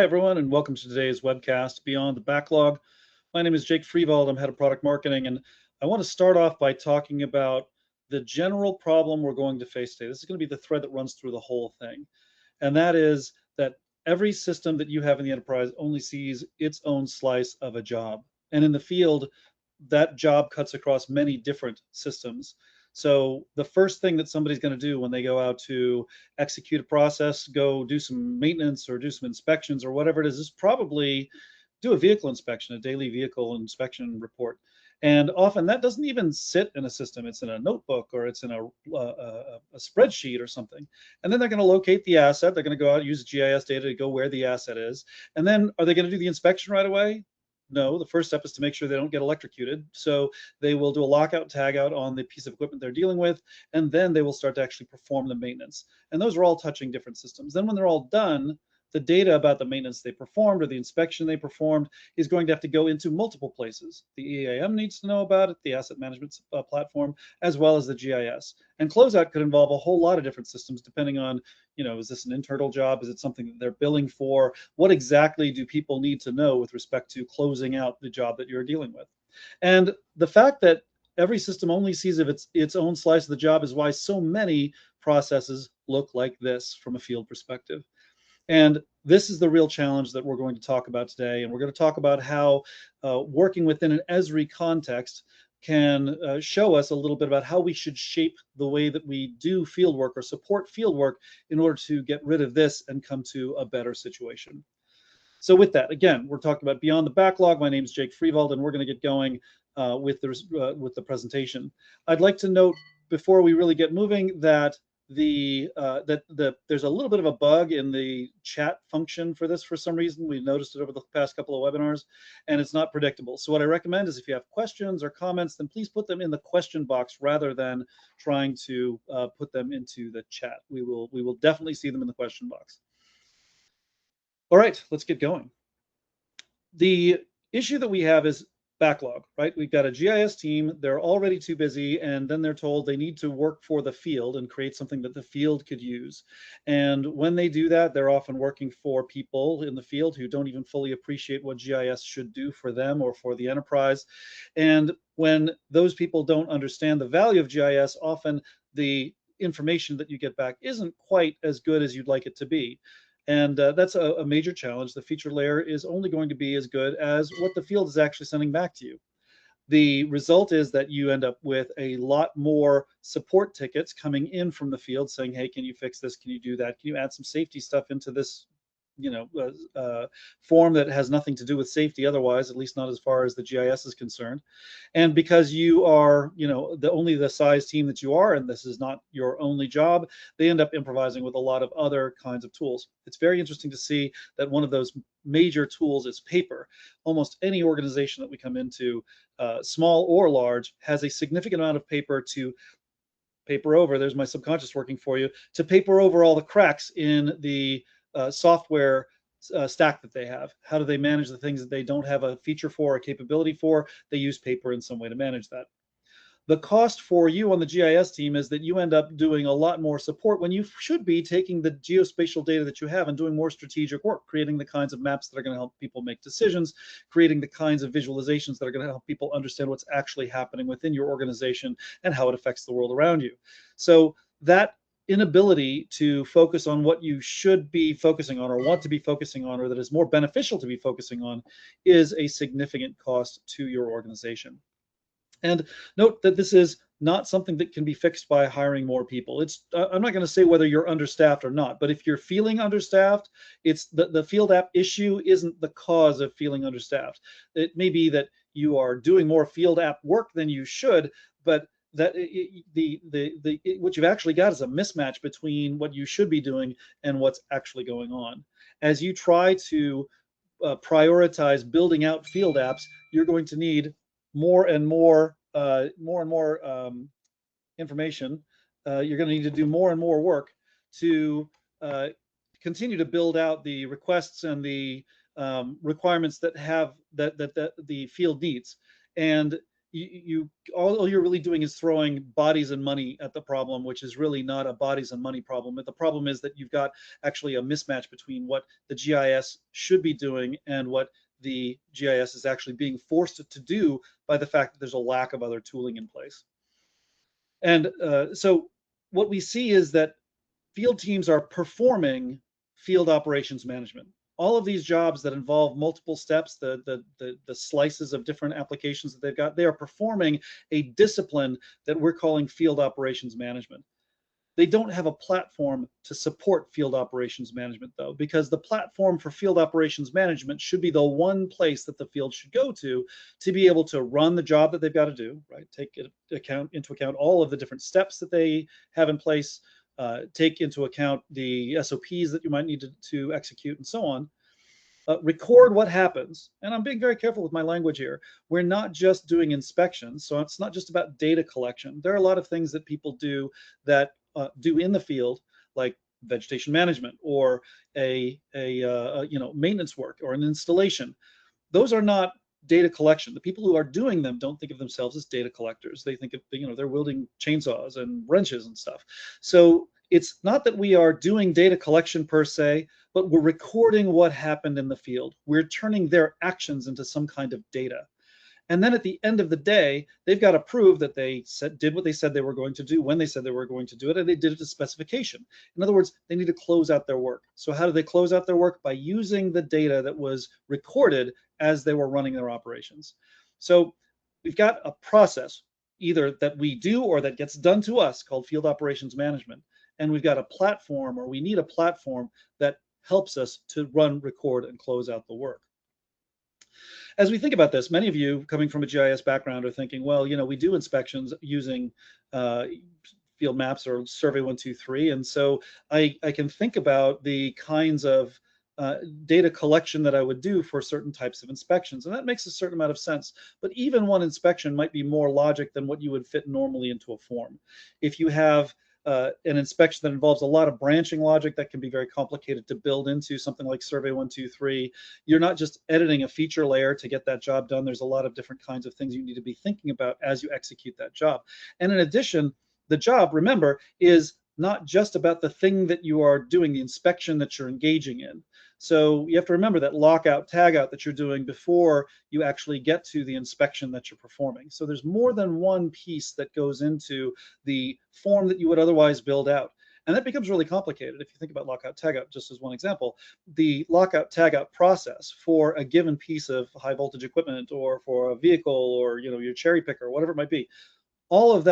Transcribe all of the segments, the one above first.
Hi, everyone, and welcome to today's webcast, Beyond the Backlog. My name is Jake Freevald. I'm head of product marketing, and I want to start off by talking about the general problem we're going to face today. This is going to be the thread that runs through the whole thing, and that is that every system that you have in the enterprise only sees its own slice of a job. And in the field, that job cuts across many different systems. So the first thing that somebody's going to do when they go out to execute a process, go do some maintenance or do some inspections or whatever it is probably do a vehicle inspection, a daily vehicle inspection report. And often that doesn't even sit in a system. It's in a notebook or it's in a spreadsheet or something. And then they're going to locate the asset. They're going to go out, use GIS data to go where the asset is. And then are they going to do the inspection right away? No, the first step is to make sure they don't get electrocuted. So they will do a lockout tag out on the piece of equipment they're dealing with, and then they will start to actually perform the maintenance. And those are all touching different systems. Then when they're all done, the data about the maintenance they performed or the inspection they performed is going to have to go into multiple places. The EAM needs to know about it, the asset management platform, as well as the GIS. And closeout could involve a whole lot of different systems depending on, is this an internal job? Is it something that they're billing for? What exactly do people need to know with respect to closing out the job that you're dealing with? And the fact that every system only sees if its own slice of the job is why so many processes look like this from a field perspective. And this is the real challenge that we're going to talk about today. And we're going to talk about how working within an Esri context can show us a little bit about how we should shape the way that we do field work or support field work in order to get rid of this and come to a better situation. So with that, again, we're talking about Beyond the Backlog. My name is Jake Freevald, and we're going to get going with the presentation. I'd like to note before we really get moving that there's a little bit of a bug in the chat function for this for some reason. We've noticed it over the past couple of webinars, and it's not predictable. So what I recommend is if you have questions or comments, then please put them in the question box rather than trying to put them into the chat. We will definitely see them in the question box. All right, let's get going. The issue that we have is backlog, right? We've got a GIS team, they're already too busy, and then they're told they need to work for the field and create something that the field could use. And when they do that, they're often working for people in the field who don't even fully appreciate what GIS should do for them or for the enterprise. And when those people don't understand the value of GIS, often the information that you get back isn't quite as good as you'd like it to be. And that's a major challenge. The feature layer is only going to be as good as what the field is actually sending back to you. The result is that you end up with a lot more support tickets coming in from the field saying, hey, can you fix this? Can you do that? Can you add some safety stuff into this form that has nothing to do with safety otherwise, at least not as far as the GIS is concerned. And because you are, the size team that you are, and this is not your only job, they end up improvising with a lot of other kinds of tools. It's very interesting to see that one of those major tools is paper. Almost any organization that we come into, small or large, has a significant amount of paper to paper over. There's my subconscious working for you, to paper over all the cracks in the software stack that they have. How do they manage the things that they don't have a feature for or capability for? They use paper in some way to manage that. The cost for you on the GIS team is that you end up doing a lot more support when you should be taking the geospatial data that you have and doing more strategic work, creating the kinds of maps that are going to help people make decisions, creating the kinds of visualizations that are going to help people understand what's actually happening within your organization and how it affects the world around you. So that inability to focus on what you should be focusing on or want to be focusing on, or that is more beneficial to be focusing on, is a significant cost to your organization. And note that this is not something that can be fixed by hiring more people. I'm not going to say whether you're understaffed or not, but if you're feeling understaffed, it's the field app issue isn't the cause of feeling understaffed. It may be that you are doing more field app work than you should, but that what you've actually got is a mismatch between what you should be doing and what's actually going on. As you try to prioritize building out field apps, you're going to need more and more information. You're going to need to do more and more work to continue to build out the requests and the requirements that the field needs. And all you're really doing is throwing bodies and money at the problem, which is really not a bodies and money problem. But the problem is that you've got actually a mismatch between what the GIS should be doing and what the GIS is actually being forced to do by the fact that there's a lack of other tooling in place. And so what we see is that field teams are performing field operations management. All of these jobs that involve multiple steps, the slices of different applications that they've got, they are performing a discipline that we're calling field operations management. They don't have a platform to support field operations management, though, because the platform for field operations management should be the one place that the field should go to be able to run the job that they've got to do, right? Take into account all of the different steps that they have in place, take into account the SOPs that you might need to execute, and so on. Record what happens. And I'm being very careful with my language here. We're not just doing inspections, so it's not just about data collection. There are a lot of things that people do that do in the field, like vegetation management or a maintenance work or an installation. Those are not data collection. The people who are doing them don't think of themselves as data collectors. They think of, they're wielding chainsaws and wrenches and stuff. So it's not that we are doing data collection per se, but we're recording what happened in the field. We're turning their actions into some kind of data. And then at the end of the day, they've got to prove that they did what they said they were going to do when they said they were going to do it, and they did it to specification. In other words, they need to close out their work. So how do they close out their work? By using the data that was recorded as they were running their operations. So we've got a process, either that we do or that gets done to us, called field operations management. And we've got a platform, or we need a platform that helps us to run, record, and close out the work. As we think about this, many of you coming from a GIS background are thinking, well, we do inspections using field maps or Survey 123. And so I can think about the kinds of data collection that I would do for certain types of inspections. And that makes a certain amount of sense. But even one inspection might be more logic than what you would fit normally into a form. If you have an inspection that involves a lot of branching logic, that can be very complicated to build into something like Survey 123. You're not just editing a feature layer to get that job done. There's a lot of different kinds of things you need to be thinking about as you execute that job. And in addition, the job, remember, is not just about the thing that you are doing, the inspection that you're engaging in. So you have to remember that lockout, tagout that you're doing before you actually get to the inspection that you're performing. So there's more than one piece that goes into the form that you would otherwise build out. And that becomes really complicated. If you think about lockout, tagout, just as one example, the lockout, tagout process for a given piece of high voltage equipment, or for a vehicle, or your cherry picker, whatever it might be, all of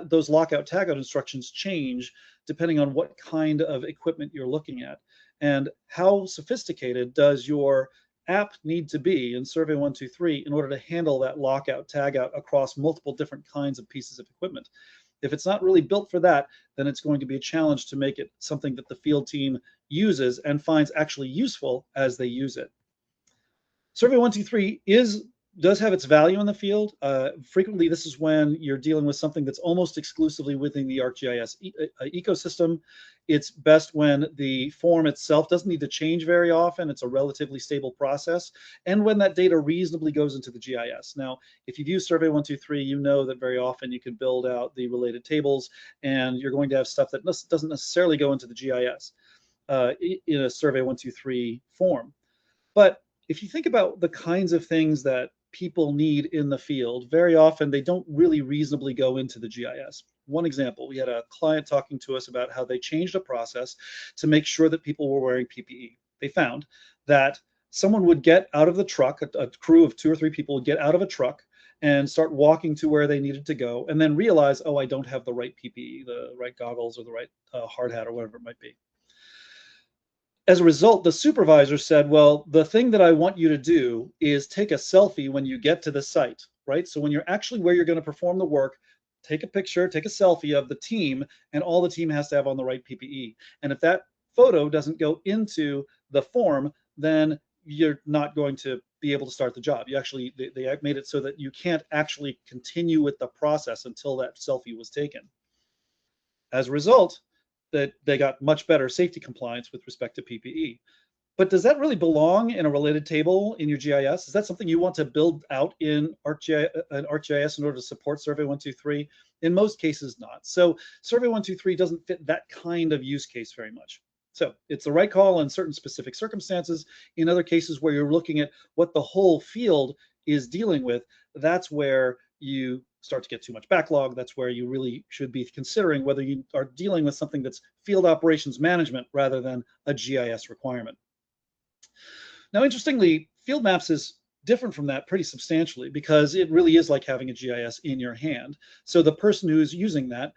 those lockout, tagout instructions change depending on what kind of equipment you're looking at. And how sophisticated does your app need to be in Survey 123 in order to handle that lockout, tagout across multiple different kinds of pieces of equipment? If it's not really built for that, then it's going to be a challenge to make it something that the field team uses and finds actually useful as they use it. Survey 123 does have its value in the field. Frequently, this is when you're dealing with something that's almost exclusively within the ArcGIS ecosystem. It's best when the form itself doesn't need to change very often. It's a relatively stable process, and when that data reasonably goes into the GIS. Now, if you've used Survey 123, you know that very often you can build out the related tables, and you're going to have stuff that doesn't necessarily go into the GIS in a Survey 123 form. But if you think about the kinds of things that people need in the field, very often they don't really reasonably go into the GIS. One example, we had a client talking to us about how they changed a process to make sure that people were wearing PPE. They found that someone would get out of the truck, a crew of 2 or 3 people would get out of a truck and start walking to where they needed to go, and then realize, oh, I don't have the right PPE, the right goggles, or the right hard hat, or whatever it might be. As a result, the supervisor said, well, the thing that I want you to do is take a selfie when you get to the site, right? So when you're actually where you're going to perform the work, take a picture, take a selfie of the team, and all the team has to have on the right PPE. And if that photo doesn't go into the form, then you're not going to be able to start the job. They made it so that you can't actually continue with the process until that selfie was taken. As a result, that they got much better safety compliance with respect to PPE. But does that really belong in a related table in your GIS? Is that something you want to build out in ArcGIS in order to support Survey 123? In most cases, not. So Survey 123 doesn't fit that kind of use case very much. So it's the right call in certain specific circumstances. In other cases where you're looking at what the whole field is dealing with, that's where you start to get too much backlog. That's where you really should be considering whether you are dealing with something that's field operations management rather than a GIS requirement. Now, interestingly, field maps is different from that pretty substantially because it really is like having a GIS in your hand. So the person who's using that,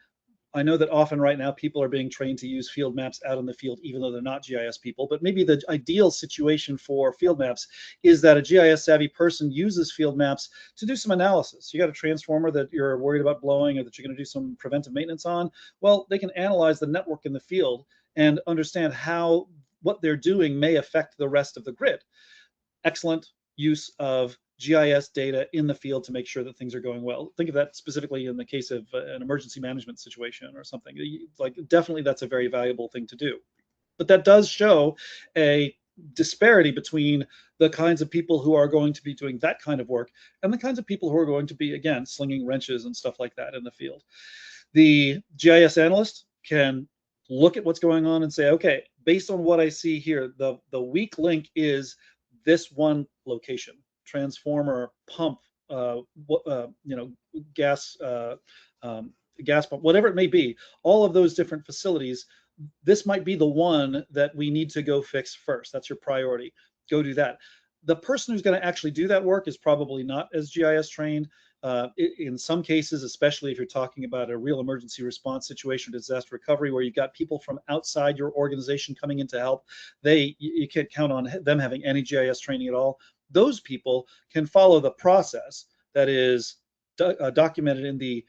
I know that often right now people are being trained to use field maps out in the field, even though they're not GIS people. But maybe the ideal situation for field maps is that a GIS savvy person uses field maps to do some analysis. You got a transformer that you're worried about blowing or that you're going to do some preventive maintenance on. Well, they can analyze the network in the field and understand how what they're doing may affect the rest of the grid. Excellent use of GIS data in the field to make sure that things are going well. Think of that specifically in the case of an emergency management situation or something. Like definitely that's a very valuable thing to do. But that does show a disparity between the kinds of people who are going to be doing that kind of work and the kinds of people who are going to be, again, slinging wrenches and stuff like that in the field. The GIS analyst can look at what's going on and say, okay, based on what I see here, the weak link is this one location, transformer, pump, gas, gas pump, whatever it may be, all of those different facilities, this might be the one that we need to go fix first. That's your priority. Go do that. The person who's going to actually do that work is probably not as GIS trained. In some cases, especially if you're talking about a real emergency response situation, disaster recovery, where you've got people from outside your organization coming in to help, you can't count on them having any GIS training at all. Those people can follow the process that is documented in the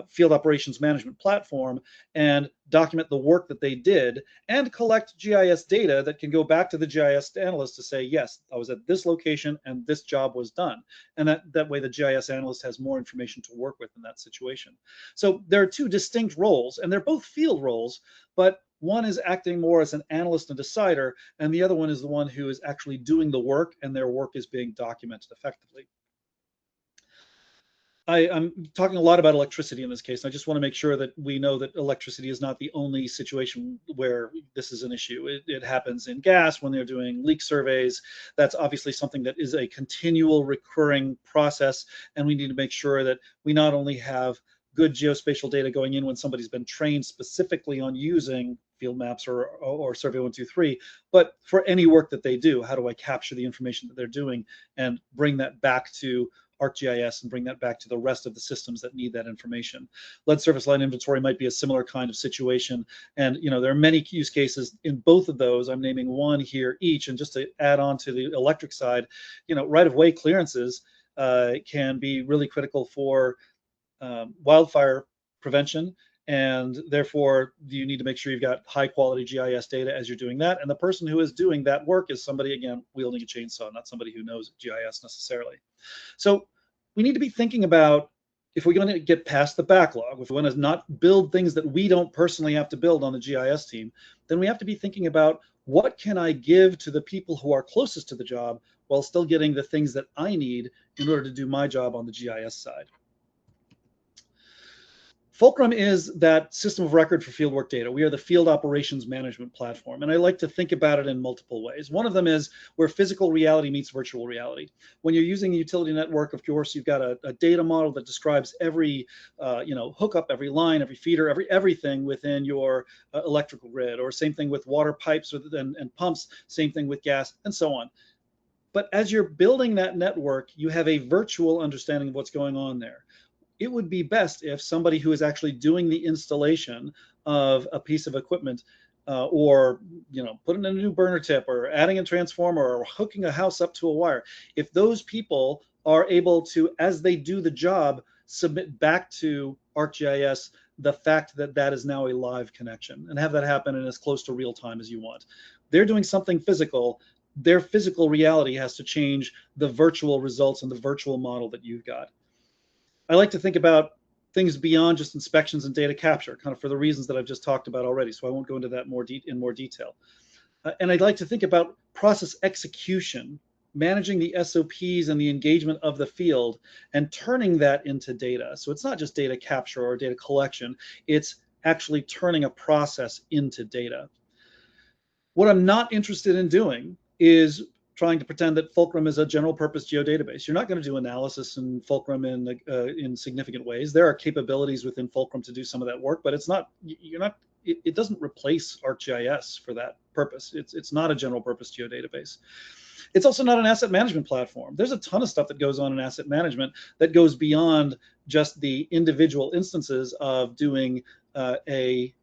field operations management platform and document the work that they did and collect GIS data that can go back to the GIS analyst to say, yes, I was at this location and this job was done. And that way the GIS analyst has more information to work with in that situation. So there are two distinct roles, and they're both field roles, but one is acting more as an analyst and decider, and the other one is the one who is actually doing the work, and their work is being documented effectively. I'm talking a lot about electricity in this case. I just want to make sure that we know that electricity is not the only situation where this is an issue. It happens in gas when they're doing leak surveys. That's obviously something that is a continual recurring process, and we need to make sure that we not only have good geospatial data going in when somebody's been trained specifically on using field maps or Survey 123, but for any work that they do, how do I capture the information that they're doing and bring that back to ArcGIS and bring that back to the rest of the systems that need that information. Lead surface line inventory might be a similar kind of situation. And there are many use cases in both of those. I'm naming one here each. And just to add on to the electric side, right-of-way clearances can be really critical for wildfire prevention. And therefore, you need to make sure you've got high quality GIS data as you're doing that. And the person who is doing that work is somebody, again, wielding a chainsaw, not somebody who knows GIS necessarily. So we need to be thinking about, if we're going to get past the backlog, if we want to not build things that we don't personally have to build on the GIS team, then we have to be thinking about what can I give to the people who are closest to the job while still getting the things that I need in order to do my job on the GIS side. Fulcrum is that system of record for fieldwork data. We are the field operations management platform. And I like to think about it in multiple ways. One of them is where physical reality meets virtual reality. When you're using a utility network, of course, you've got a data model that describes every hookup, every line, every feeder, everything within your electrical grid, or same thing with water pipes and pumps, same thing with gas, and so on. But as you're building that network, you have a virtual understanding of what's going on there. It would be best if somebody who is actually doing the installation of a piece of equipment or putting in a new burner tip or adding a transformer or hooking a house up to a wire, if those people are able to, as they do the job, submit back to ArcGIS the fact that that is now a live connection and have that happen in as close to real time as you want. They're doing something physical. Their physical reality has to change the virtual results and the virtual model that you've got. I like to think about things beyond just inspections and data capture, kind of for the reasons that I've just talked about already. So I won't go into that in more detail. And I'd like to think about process execution, managing the SOPs and the engagement of the field and turning that into data. So it's not just data capture or data collection, it's actually turning a process into data. What I'm not interested in doing is trying to pretend that Fulcrum is a general purpose geodatabase. You're not going to do analysis in Fulcrum in significant ways. There are capabilities within Fulcrum to do some of that work, but it's not, you're not, it doesn't replace ArcGIS for that purpose. It's not a general purpose geodatabase. It's also not an asset management platform. There's a ton of stuff that goes on in asset management that goes beyond just the individual instances of doing a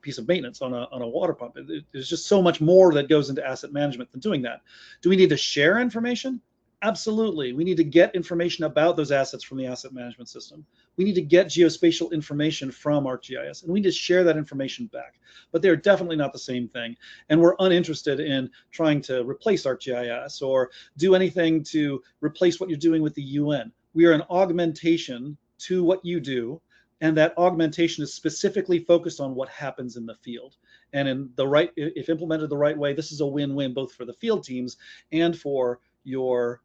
piece of maintenance on a water pump. There's just so much more that goes into asset management than doing that. Do we need to share information? Absolutely. We need to get information about those assets from the asset management system. We need to get geospatial information from ArcGIS, and we need to share that information back. But they're definitely not the same thing. And we're uninterested in trying to replace ArcGIS or do anything to replace what you're doing with the UN. We are an augmentation to what you do, and that augmentation is specifically focused on what happens in the field. And if implemented the right way, this is a win-win both for the field teams and for your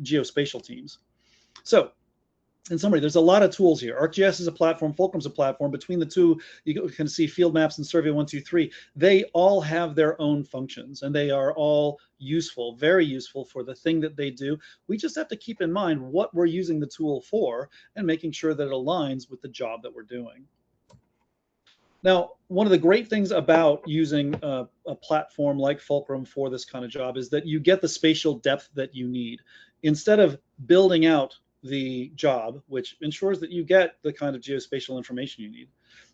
geospatial teams. So in summary, there's a lot of tools here. ArcGIS is a platform, Fulcrum's a platform. Between the two, you can see Field Maps and Survey 123. They all have their own functions, and they are all useful, very useful for the thing that they do. We just have to keep in mind what we're using the tool for and making sure that it aligns with the job that we're doing. Now, one of the great things about using a platform like Fulcrum for this kind of job is that you get the spatial depth that you need. Instead of building out the job, which ensures that you get the kind of geospatial information you need,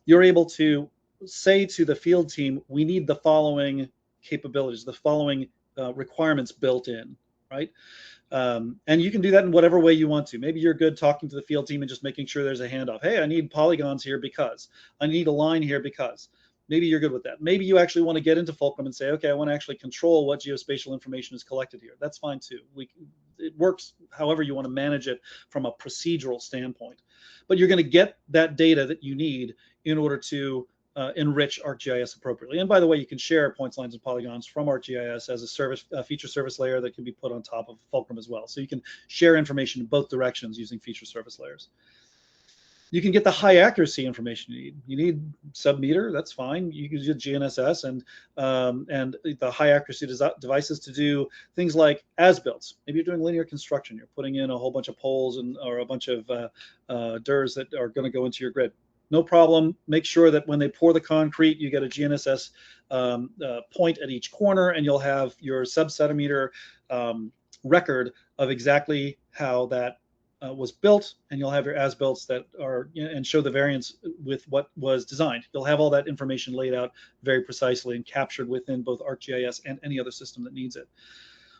you're able to say to the field team, we need the following capabilities, the following requirements built in, right? And you can do that in whatever way you want to. Maybe you're good talking to the field team and just making sure there's a handoff. Hey, I need polygons here because I need a line here because. Maybe you're good with that. Maybe you actually want to get into Fulcrum and say, okay, I want to actually control what geospatial information is collected here. That's fine too. It works however you want to manage it from a procedural standpoint. But you're going to get that data that you need in order to enrich ArcGIS appropriately. And by the way, you can share points, lines, and polygons from ArcGIS as a feature service layer that can be put on top of Fulcrum as well. So you can share information in both directions using feature service layers. You can get the high accuracy information you need. You need sub-meter, that's fine. You can use GNSS and the high accuracy devices to do things like as-builts. Maybe you're doing linear construction. You're putting in a whole bunch of poles or a bunch of DIRs that are going to go into your grid. No problem. Make sure that when they pour the concrete, you get a GNSS point at each corner, and you'll have your sub-centimeter record of exactly how that was built, and you'll have your as-builts that are and show the variance with what was designed. You'll have all that information laid out very precisely and captured within both ArcGIS and any other system that needs it.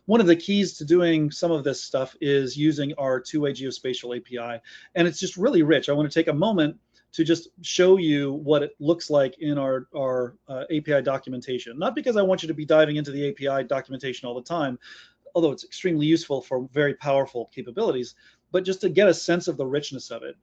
One of the keys to doing some of this stuff is using our two-way geospatial API, and it's just really rich. I want to take a moment to just show you what it looks like in our API documentation. Not because I want you to be diving into the API documentation all the time, although it's extremely useful for very powerful capabilities, but just to get a sense of the richness of it.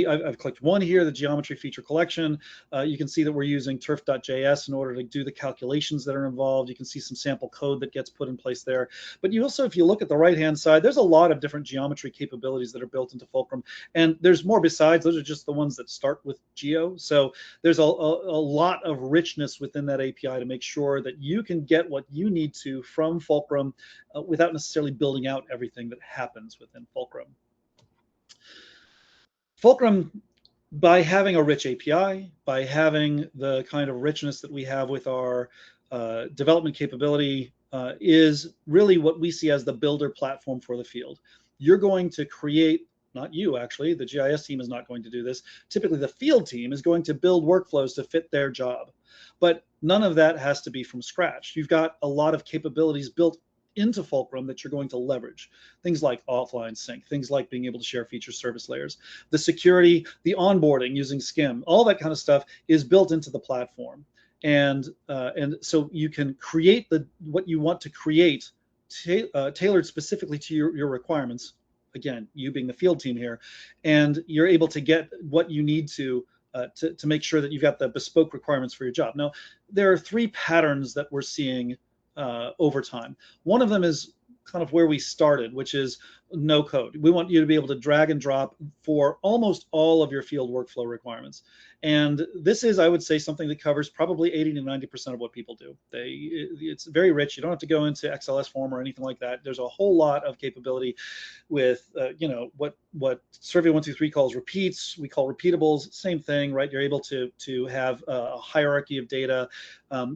I've clicked one here, the geometry feature collection. You can see that we're using turf.js in order to do the calculations that are involved. You can see some sample code that gets put in place there. But you also, if you look at the right-hand side, there's a lot of different geometry capabilities that are built into Fulcrum. And there's more besides. Those are just the ones that start with geo. So there's a lot of richness within that API to make sure that you can get what you need to from Fulcrum without necessarily building out everything that happens within Fulcrum. Fulcrum, by having a rich API, by having the kind of richness that we have with our development capability, is really what we see as the builder platform for the field. You're going to create, not you actually, the GIS team is not going to do this. Typically the field team is going to build workflows to fit their job. But none of that has to be from scratch. You've got a lot of capabilities built into Fulcrum that you're going to leverage. Things like offline sync, things like being able to share feature service layers, the security, the onboarding using SCIM, all that kind of stuff is built into the platform. And so you can create what you want to create tailored specifically to your requirements. Again, you being the field team here, and you're able to get what you need to to make sure that you've got the bespoke requirements for your job. Now, there are three patterns that we're seeing over time. One of them is kind of where we started, which is no code. We want you to be able to drag and drop for almost all of your field workflow requirements. And this is, I would say, something that covers probably 80 to 90% of what people do. It's very rich. You don't have to go into XLS form or anything like that. There's a whole lot of capability with, what Survey 123 calls repeats. We call repeatables. Same thing, right? You're able to have a hierarchy of data,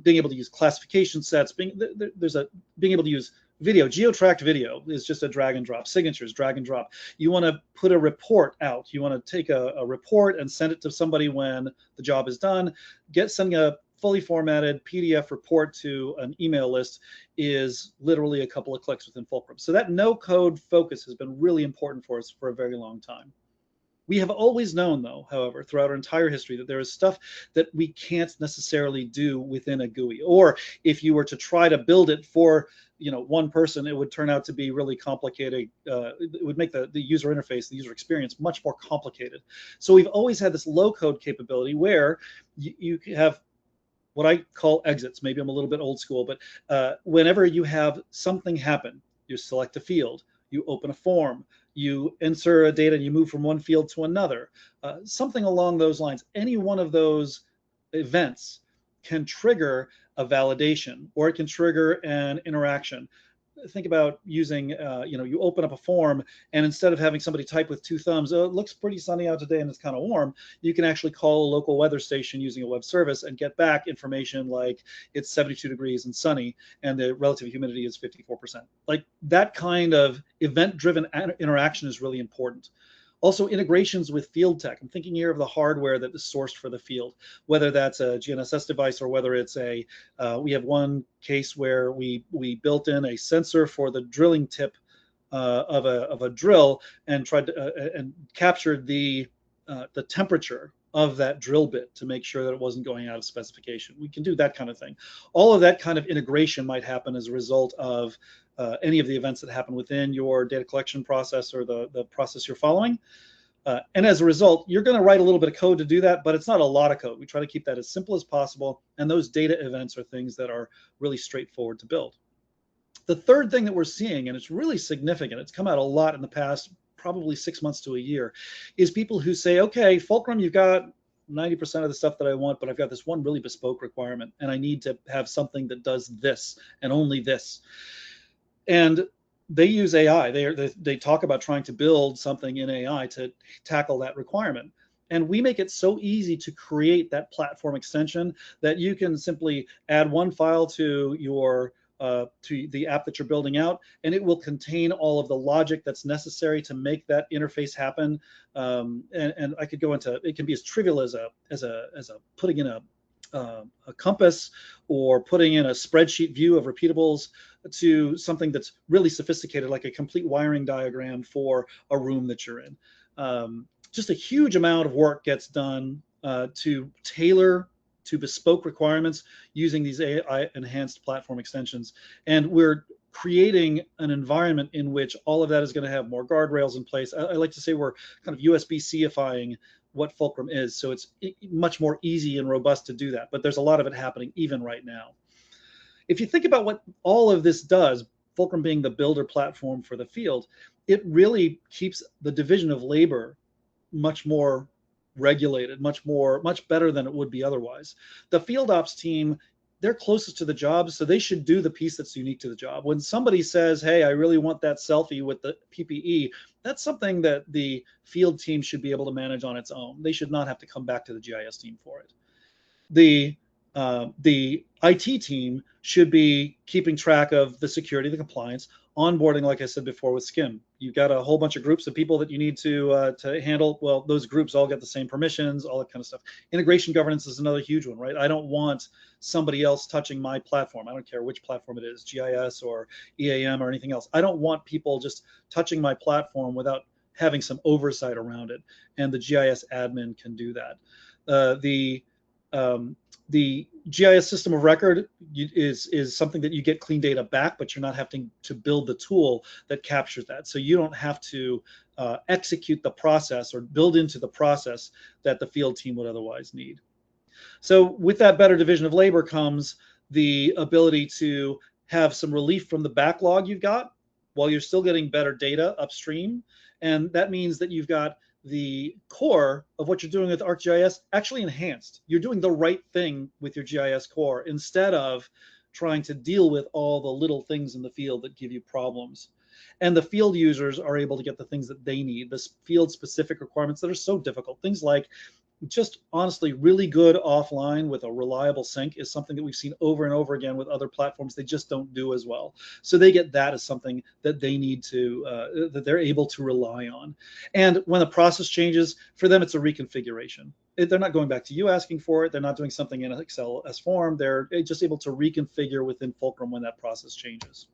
being able to use classification sets. Being able to use video, geo-tracked video is just a drag and drop. Signatures, drag and drop. You want to put a report out. You want to take a report and send it to somebody when the job is done. Sending a fully formatted PDF report to an email list is literally a couple of clicks within Fulcrum. So that no-code focus has been really important for us for a very long time. We have always known, though, however, throughout our entire history, that there is stuff that we can't necessarily do within a GUI. Or if you were to try to build it for one person, it would turn out to be really complicated. It would make the user interface, the user experience, much more complicated. So we've always had this low-code capability where you have what I call exits. Maybe I'm a little bit old school, but whenever you have something happen, you select a field, you open a form, you enter a data and you move from one field to another, something along those lines. Any one of those events can trigger a validation, or it can trigger an interaction. Think about using, you open up a form, and instead of having somebody type with two thumbs, oh, it looks pretty sunny out today and it's kind of warm, you can actually call a local weather station using a web service and get back information like it's 72 degrees and sunny and the relative humidity is 54%. Like that kind of event-driven interaction is really important. Also, integrations with field tech. I'm thinking here of the hardware that is sourced for the field, whether that's a GNSS device or whether it's we have one case where we built in a sensor for the drilling tip of a drill and tried to and captured the temperature of that drill bit to make sure that it wasn't going out of specification. We can do that kind of thing. All of that kind of integration might happen as a result of any of the events that happen within your data collection process or the process you're following. And as a result, you're going to write a little bit of code to do that, but it's not a lot of code. We try to keep that as simple as possible. And those data events are things that are really straightforward to build. The third thing that we're seeing, and it's really significant, it's come out a lot in the past probably 6 months to a year, is people who say, okay, Fulcrum, you've got 90% of the stuff that I want, but I've got this one really bespoke requirement, and I need to have something that does this and only this. And they use AI. They talk about trying to build something in AI to tackle that requirement. And we make it so easy to create that platform extension that you can simply add one file to your to the app that you're building out, and it will contain all of the logic that's necessary to make that interface happen. And I could go into, it can be as trivial as putting in a compass or putting in a spreadsheet view of repeatables to something that's really sophisticated, like a complete wiring diagram for a room that you're in. Just a huge amount of work gets done to tailor to bespoke requirements using these AI enhanced platform extensions. And we're creating an environment in which all of that is going to have more guardrails in place. I like to say we're kind of USB-C-ifying what Fulcrum is. So it's much more easy and robust to do that. But there's a lot of it happening even right now. If you think about what all of this does, Fulcrum being the builder platform for the field, it really keeps the division of labor much more regulated, much better than it would be otherwise. The field ops team, they're closest to the job, so they should do the piece that's unique to the job. When somebody says, hey, I really want that selfie with the PPE, that's something that the field team should be able to manage on its own. They should not have to come back to the GIS team for it. The IT team should be keeping track of the security, the compliance, onboarding, like I said before with Skim. You've got a whole bunch of groups of people that you need to handle. Well, those groups all get the same permissions, all that kind of stuff. Integration governance is another huge one, right? I don't want somebody else touching my platform. I don't care which platform it is, GIS or EAM or anything else. I don't want people just touching my platform without having some oversight around it. And the GIS admin can do that. The GIS system of record is something that you get clean data back, but you're not having to build the tool that captures that. So you don't have to execute the process or build into the process that the field team would otherwise need. So with that better division of labor comes the ability to have some relief from the backlog you've got while you're still getting better data upstream. And that means that you've got the core of what you're doing with ArcGIS actually enhanced. You're doing the right thing with your GIS core instead of trying to deal with all the little things in the field that give you problems. And the field users are able to get the things that they need, the field specific requirements that are so difficult. Things like just honestly really good offline with a reliable sync is something that we've seen over and over again with other platforms. They just don't do as well. So they get that as something that they need to, that they're able to rely on. And when the process changes, for them, it's a reconfiguration. They're not going back to you asking for it. They're not doing something in Excel as form. They're just able to reconfigure within Fulcrum when that process changes.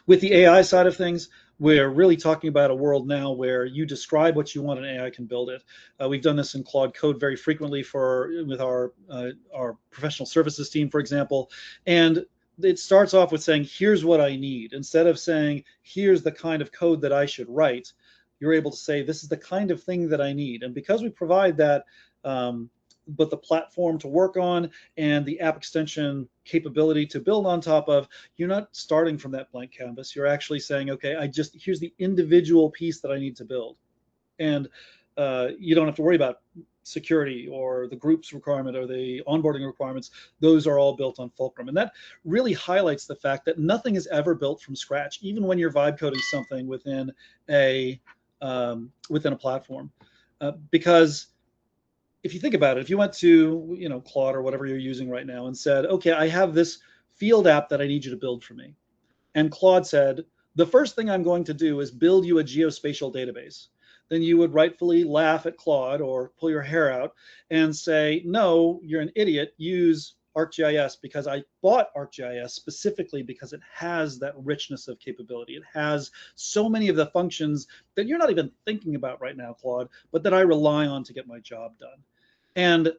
With the AI side of things, we're really talking about a world now where you describe what you want and AI can build it. We've done this in Claude Code very frequently with our professional services team, for example. And it starts off with saying, here's what I need. Instead of saying, here's the kind of code that I should write, you're able to say, this is the kind of thing that I need. And because we provide that, but the platform to work on and the app extension capability to build on top of, you're not starting from that blank canvas. You're actually saying, okay, here's the individual piece that I need to build. And you don't have to worry about security or the groups requirement or the onboarding requirements. Those are all built on Fulcrum. And that really highlights the fact that nothing is ever built from scratch, even when you're vibe coding something within a platform. Because if you think about it, if you went to Claude or whatever you're using right now and said, okay, I have this field app that I need you to build for me. And Claude said, the first thing I'm going to do is build you a geospatial database. Then you would rightfully laugh at Claude or pull your hair out and say, no, you're an idiot, use ArcGIS, because I bought ArcGIS specifically because it has that richness of capability. It has so many of the functions that you're not even thinking about right now, Claude, but that I rely on to get my job done. And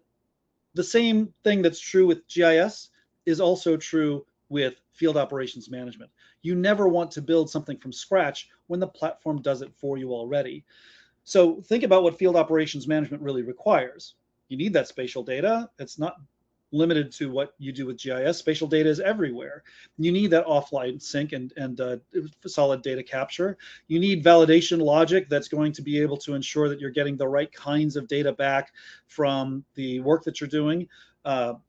the same thing that's true with GIS is also true with field operations management. You never want to build something from scratch when the platform does it for you already. So think about what field operations management really requires. You need that spatial data. It's not limited to what you do with GIS. Spatial data is everywhere. You need that offline sync and solid data capture. You need validation logic that's going to be able to ensure that you're getting the right kinds of data back from the work that you're doing.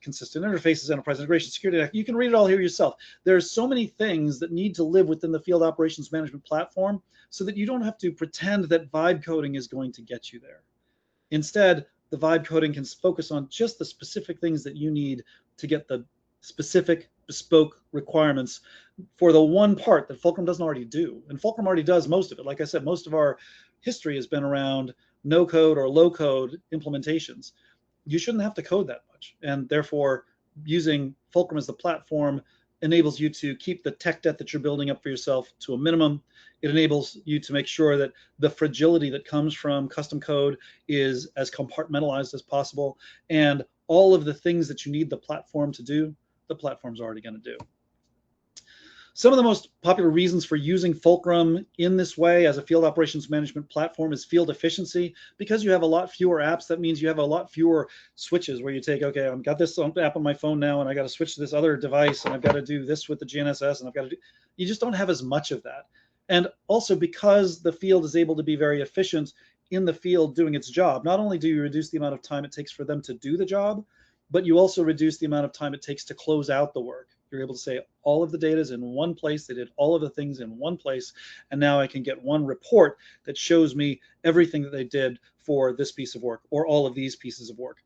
Consistent interfaces, enterprise integration, security. You can read it all here yourself. There's so many things that need to live within the field operations management platform so that you don't have to pretend that vibe coding is going to get you there. Instead, the vibe coding can focus on just the specific things that you need to get the specific bespoke requirements for the one part that Fulcrum doesn't already do. And Fulcrum already does most of it. Like I said, most of our history has been around no code or low code implementations. You shouldn't have to code that much. And therefore, using Fulcrum as the platform enables you to keep the tech debt that you're building up for yourself to a minimum. It enables you to make sure that the fragility that comes from custom code is as compartmentalized as possible. And all of the things that you need the platform to do, the platform's already going to do. Some of the most popular reasons for using Fulcrum in this way as a field operations management platform is field efficiency. Because you have a lot fewer apps, that means you have a lot fewer switches where you take, okay, I've got this app on my phone now and I got to switch to this other device and I've got to do this with the GNSS and I've got to do, you just don't have as much of that. And also because the field is able to be very efficient in the field doing its job, not only do you reduce the amount of time it takes for them to do the job, but you also reduce the amount of time it takes to close out the work. You're able to say all of the data is in one place. They did all of the things in one place. And now I can get one report that shows me everything that they did for this piece of work or all of these pieces of work.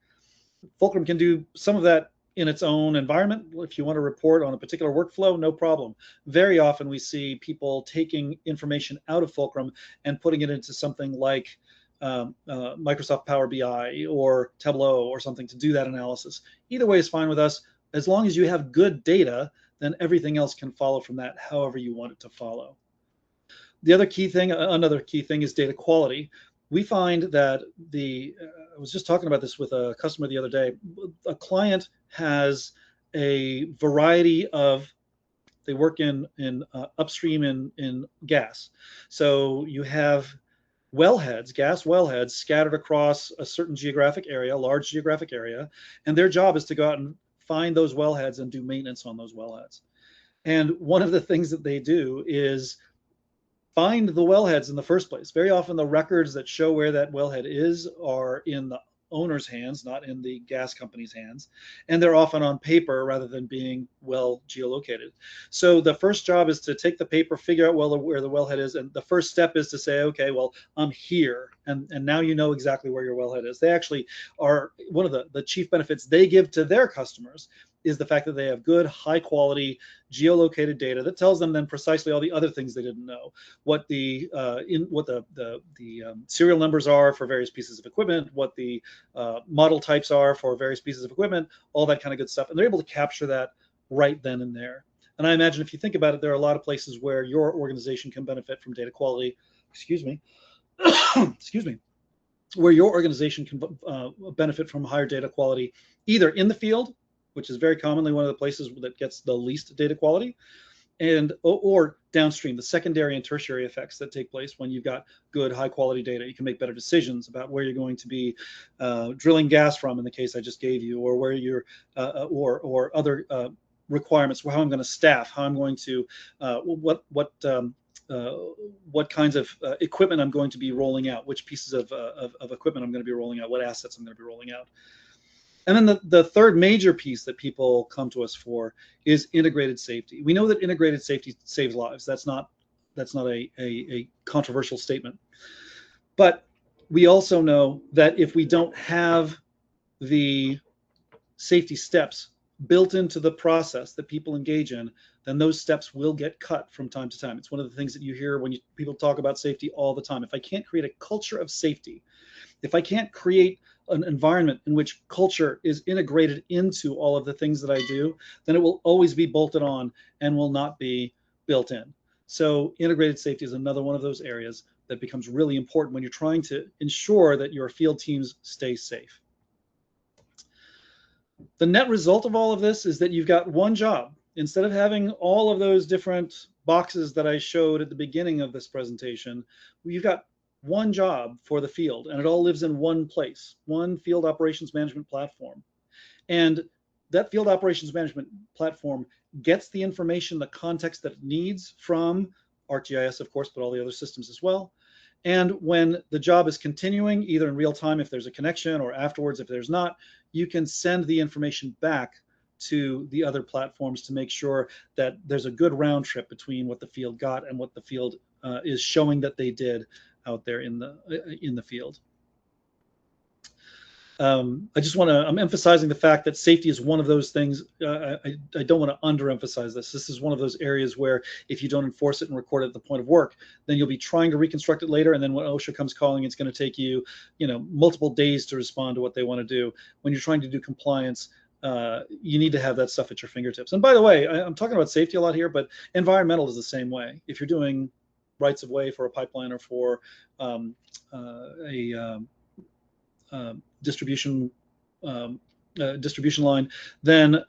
Fulcrum can do some of that in its own environment. If you want to report on a particular workflow, no problem. Very often we see people taking information out of Fulcrum and putting it into something like Microsoft Power BI or Tableau or something to do that analysis. Either way is fine with us. As long as you have good data, then everything else can follow from that, however you want it to follow. The other key thing, another key thing is data quality. we find that I was just talking about this with a customer the other day. A client has a variety of, they work in upstream in gas. So you have wellheads, gas wellheads scattered across a certain geographic area, large geographic area, and their job is to go out and find those wellheads and do maintenance on those wellheads. And one of the things that they do is find the wellheads in the first place. Very often the records that show where that wellhead is are in the owner's hands, not in the gas company's hands. And they're often on paper rather than being well geolocated. So the first job is to take the paper, figure out where the wellhead is. And the first step is to say, okay, well, I'm here. And now you know exactly where your wellhead is. They actually are one of the chief benefits they give to their customers is the fact that they have good, high quality geolocated data that tells them then precisely all the other things they didn't know. What the serial numbers are for various pieces of equipment, what the model types are for various pieces of equipment, all that kind of good stuff. And they're able to capture that right then and there. And I imagine if you think about it, there are a lot of places where your organization can benefit from data quality, excuse me, excuse me, where your organization can benefit from higher data quality, either in the field, which is very commonly one of the places that gets the least data quality, and or downstream, the secondary and tertiary effects that take place when you've got good, high quality data. You can make better decisions about where you're going to be drilling gas from, in the case I just gave you, or where you're, or other requirements, how I'm going to staff, how I'm going to, what kinds of equipment I'm going to be rolling out, which pieces of equipment I'm going to be rolling out, what assets I'm going to be rolling out. And then the third major piece that people come to us for is integrated safety. We know that integrated safety saves lives. That's not a controversial statement. But we also know that if we don't have the safety steps built into the process that people engage in, then those steps will get cut from time to time. It's one of the things that you hear when people talk about safety all the time. If I can't create a culture of safety, if I can't create an environment in which culture is integrated into all of the things that I do, then it will always be bolted on and will not be built in. So integrated safety is another one of those areas that becomes really important when you're trying to ensure that your field teams stay safe. The net result of all of this is that you've got one job. Instead of having all of those different boxes that I showed at the beginning of this presentation, you've got one job for the field, and it all lives in one place, one field operations management platform. And that field operations management platform gets the information, the context that it needs from ArcGIS, of course, but all the other systems as well. And when the job is continuing, either in real time if there's a connection, or afterwards if there's not, you can send the information back to the other platforms to make sure that there's a good round trip between what the field got and what the field is showing that they did out there in the field. I'm emphasizing the fact that safety is one of those things. I don't want to underemphasize this. This is one of those areas where if you don't enforce it and record it at the point of work, then you'll be trying to reconstruct it later. And then when OSHA comes calling, it's going to take you, multiple days to respond to what they want to do. When you're trying to do compliance, you need to have that stuff at your fingertips. And by the way, I'm talking about safety a lot here, but environmental is the same way. If you're doing rights of way for a pipeline or for distribution line, then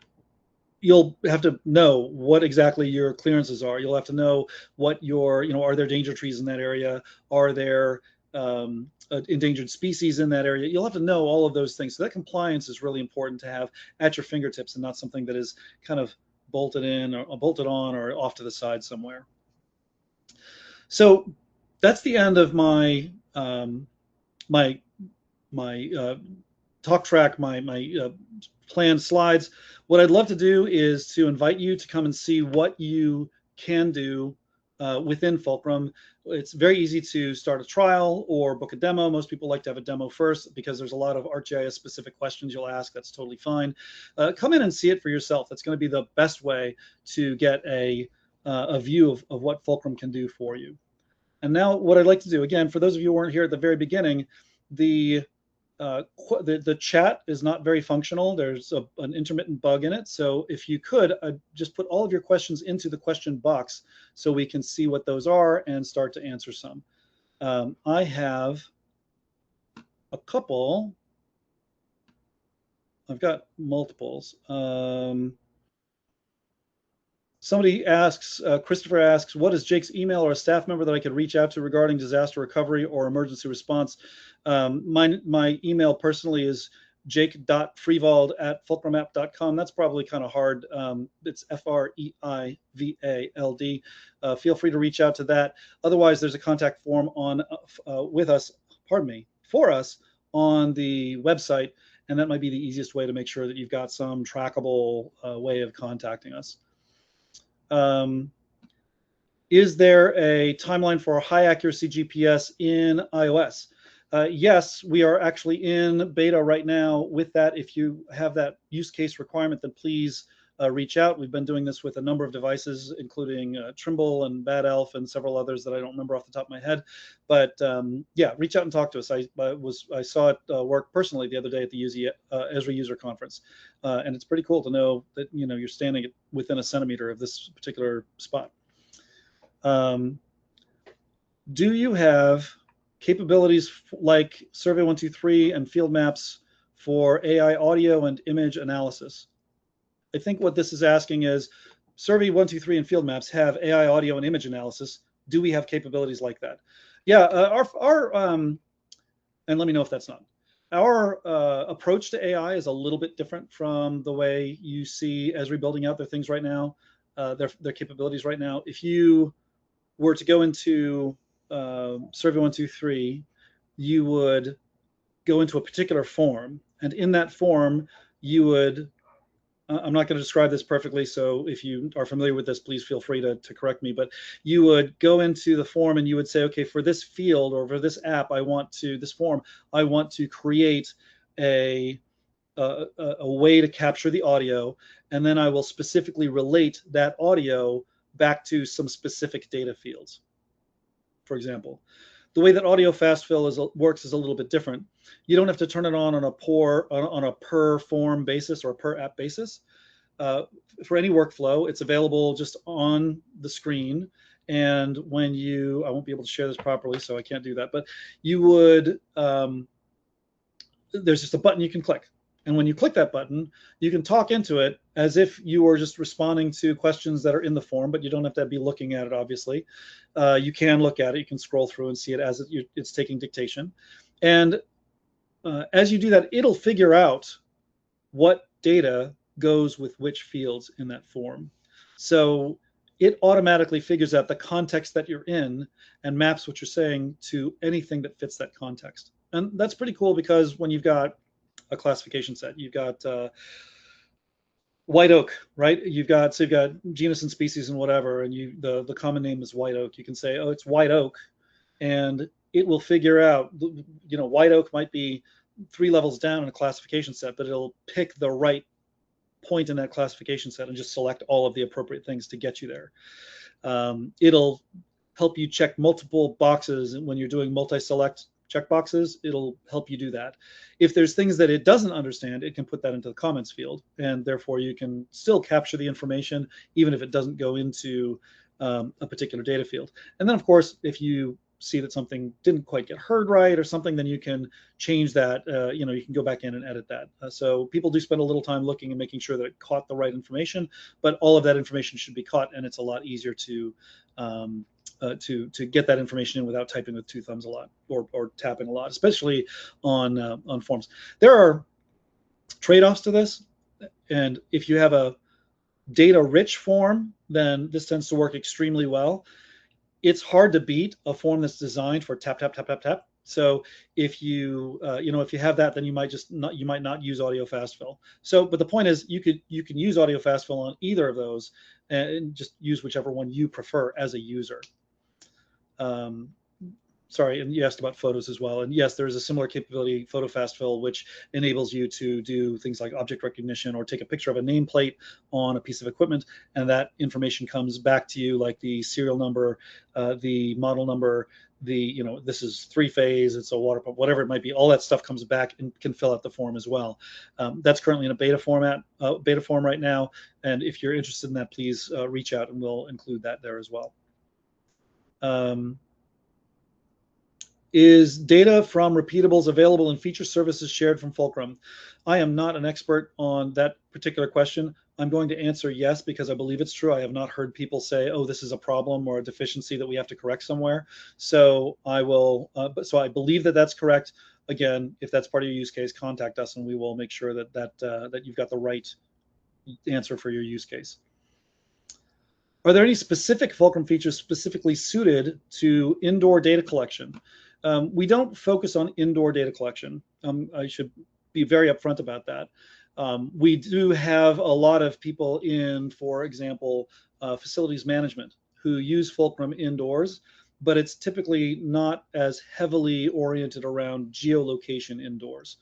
you'll have to know what exactly your clearances are. You'll have to know what your, are there danger trees in that area? Are there endangered species in that area? You'll have to know all of those things. So that compliance is really important to have at your fingertips and not something that is kind of bolted in or bolted on or off to the side somewhere. So that's the end of my talk track, my planned slides. What I'd love to do is to invite you to come and see what you can do within Fulcrum. It's very easy to start a trial or book a demo. Most people like to have a demo first because there's a lot of ArcGIS specific questions you'll ask. That's totally fine. Come in and see it for yourself. That's going to be the best way to get a view of what Fulcrum can do for you. And now what I'd like to do, again, for those of you who weren't here at the very beginning, the chat is not very functional. There's an intermittent bug in it. So if you could just put all of your questions into the question box so we can see what those are and start to answer some. I have a couple. I've got multiples. Somebody asks, Christopher asks, what is Jake's email or a staff member that I could reach out to regarding disaster recovery or emergency response? My email personally is jake.freevald@fulcrumapp.com. That's probably kind of hard. It's FREIVALD. Feel free to reach out to that. Otherwise, there's a contact form on with us, pardon me, for us on the website, and that might be the easiest way to make sure that you've got some trackable way of contacting us. Is there a timeline for high accuracy GPS in iOS? Yes, we are actually in beta right now with that. If you have that use case requirement, then please reach out. We've been doing this with a number of devices, including Trimble and Bad Elf and several others that I don't remember off the top of my head. But yeah, reach out and talk to us. I saw it work personally the other day at the Esri user conference, and it's pretty cool to know that you're standing within a centimeter of this particular spot. Do you have capabilities like Survey123 and field maps for AI audio and image analysis? I think what this is asking is, Survey123 and field maps have AI audio and image analysis. Do we have capabilities like that? Yeah, and let me know if that's not. Our approach to AI is a little bit different from the way you see Esri building out their things right now, their capabilities right now. If you were to go into Survey123, you would go into a particular form, and in that form, you would, I'm not going to describe this perfectly, so if you are familiar with this, please feel free to correct me, but you would go into the form and you would say, okay, for this field or for this app, this form, I want to create a way to capture the audio, and then I will specifically relate that audio back to some specific data fields. For example, the way that audio fast fill works is a little bit different. You don't have to turn it on a per form basis or a per app basis. For any workflow, it's available just on the screen. And when I won't be able to share this properly, so I can't do that, but you would, there's just a button you can click. And when you click that button, you can talk into it as if you were just responding to questions that are in the form, but you don't have to be looking at it, obviously. You can look at it. You can scroll through and see it as it's taking dictation. And as you do that, it'll figure out what data goes with which fields in that form. So it automatically figures out the context that you're in and maps what you're saying to anything that fits that context. And that's pretty cool, because when you've got a classification set, you've got white oak, right? You've got genus and species and whatever, and the common name is white oak. You can say, oh, it's white oak, and it will figure out, white oak might be 3 levels down in a classification set, but it'll pick the right point in that classification set and just select all of the appropriate things to get you there. It'll help you check multiple boxes, and when you're doing multi-select checkboxes, it'll help you do that. If there's things that it doesn't understand, it can put that into the comments field, and therefore you can still capture the information even if it doesn't go into a particular data field. And then, of course, if you see that something didn't quite get heard right or something, then you can change that. You can go back in and edit that. So people do spend a little time looking and making sure that it caught the right information, but all of that information should be caught, and it's a lot easier to get that information in without typing with 2 thumbs a lot or tapping a lot, especially on forms. There are trade-offs to this, and if you have a data-rich form, then this tends to work extremely well. It's hard to beat a form that's designed for tap, tap, tap, tap, tap. So if you if you have that, then you might not use audio fast fill. So, but the point is, you can use audio fast fill on either of those, and just use whichever one you prefer as a user. Sorry, and you asked about photos as well. And yes, there is a similar capability, photo fast fill, which enables you to do things like object recognition or take a picture of a nameplate on a piece of equipment, and that information comes back to you, like the serial number, the model number, this is 3-phase, it's a water pump, whatever it might be. All that stuff comes back and can fill out the form as well. That's currently in a beta form right now, and if you're interested in that, please reach out and we'll include that there as well. Is data from repeatables available in feature services shared from Fulcrum? I am not an expert on that particular question. I'm going to answer yes because I believe it's true. I have not heard people say, "Oh, this is a problem or a deficiency that we have to correct somewhere." So I will. So I believe that that's correct. Again, if that's part of your use case, contact us and we will make sure that you've got the right answer for your use case. Are there any specific Fulcrum features specifically suited to indoor data collection? We don't focus on indoor data collection. I should be very upfront about that. We do have a lot of people in, for example, facilities management who use Fulcrum indoors, but it's typically not as heavily oriented around geolocation indoors.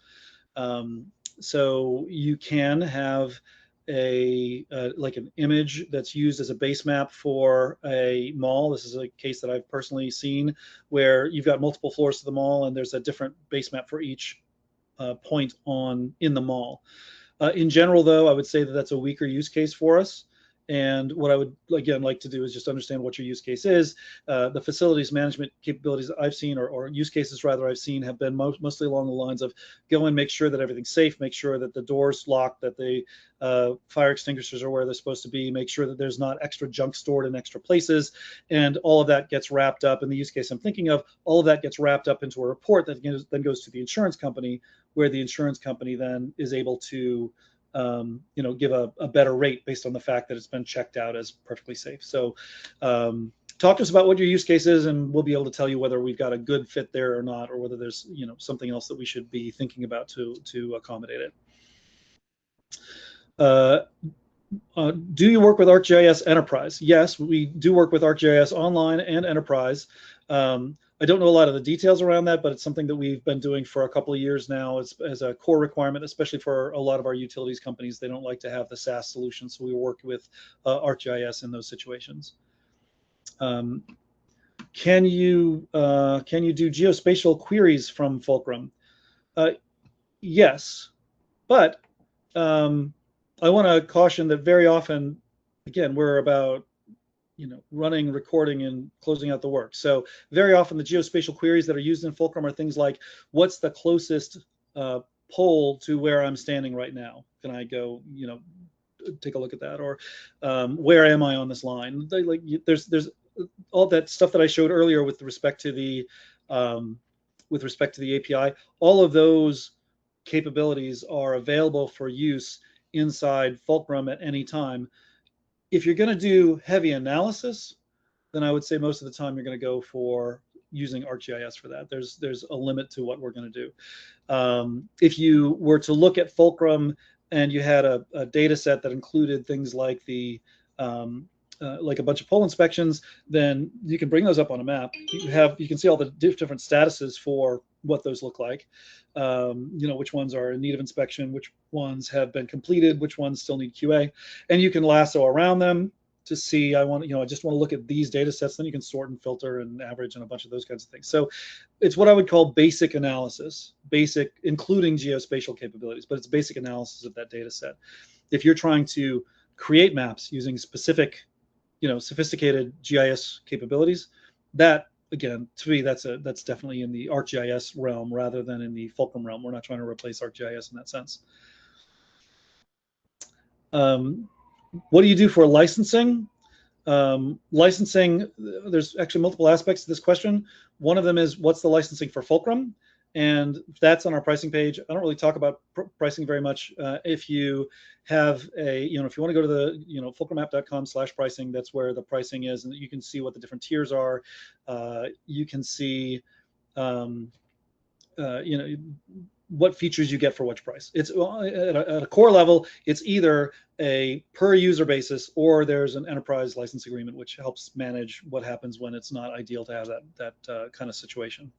So you can have like an image that's used as a base map for a mall. This is a case that I've personally seen where you've got multiple floors to the mall and there's a different base map for each point in the mall. In general, though, I would say that that's a weaker use case for us. And what I would, again, like to do is just understand what your use case is. The facilities management capabilities that I've seen, or use cases rather I've seen, have been mostly along the lines of go and make sure that everything's safe, make sure that the door's locked, that the fire extinguishers are where they're supposed to be, make sure that there's not extra junk stored in extra places. And all of that gets wrapped up. In the use case I'm thinking of, all of that gets wrapped up into a report that then goes to the insurance company, where the insurance company then is able to give a better rate based on the fact that it's been checked out as perfectly safe. So talk to us about what your use case is, and we'll be able to tell you whether we've got a good fit there or not, or whether there's something else that we should be thinking about to accommodate it. Do you work with ArcGIS Enterprise? Yes, we do work with ArcGIS Online and Enterprise. I don't know a lot of the details around that, but it's something that we've been doing for a couple of years now as a core requirement, especially for a lot of our utilities companies. They don't like to have the SaaS solution, so we work with ArcGIS in those situations. Can you do geospatial queries from Fulcrum? Yes, but I want to caution that very often, again, we're about running, recording, and closing out the work. So very often the geospatial queries that are used in Fulcrum are things like, what's the closest pole to where I'm standing right now? Can I go, take a look at that? Or where am I on this line? There's all that stuff that I showed earlier with respect to the API. All of those capabilities are available for use inside Fulcrum at any time. If you're going to do heavy analysis, then I would say most of the time you're going to go for using ArcGIS for that. There's a limit to what we're going to do. If you were to look at Fulcrum and you had a data set that included things like like a bunch of pole inspections, then you can bring those up on a map. You can see all the different statuses for what those look like. Which ones are in need of inspection, which ones have been completed, which ones still need QA, and you can lasso around them to see. I just want to look at these data sets. Then you can sort and filter and average and a bunch of those kinds of things. So it's what I would call basic analysis, including geospatial capabilities, but it's basic analysis of that data set. If you're trying to create maps using specific sophisticated GIS capabilities, that, again, to me, that's definitely in the ArcGIS realm rather than in the Fulcrum realm. We're not trying to replace ArcGIS in that sense. What do you do for licensing? Licensing, there's actually multiple aspects to this question. One of them is, what's the licensing for Fulcrum? And that's on our pricing page. I don't really talk about pricing very much. If you have if you want to go to the, fulcrumapp.com/pricing, that's where the pricing is, and you can see what the different tiers are. You can see, what features you get for which price. It's at a core level, it's either a per user basis or there's an enterprise license agreement, which helps manage what happens when it's not ideal to have that kind of situation.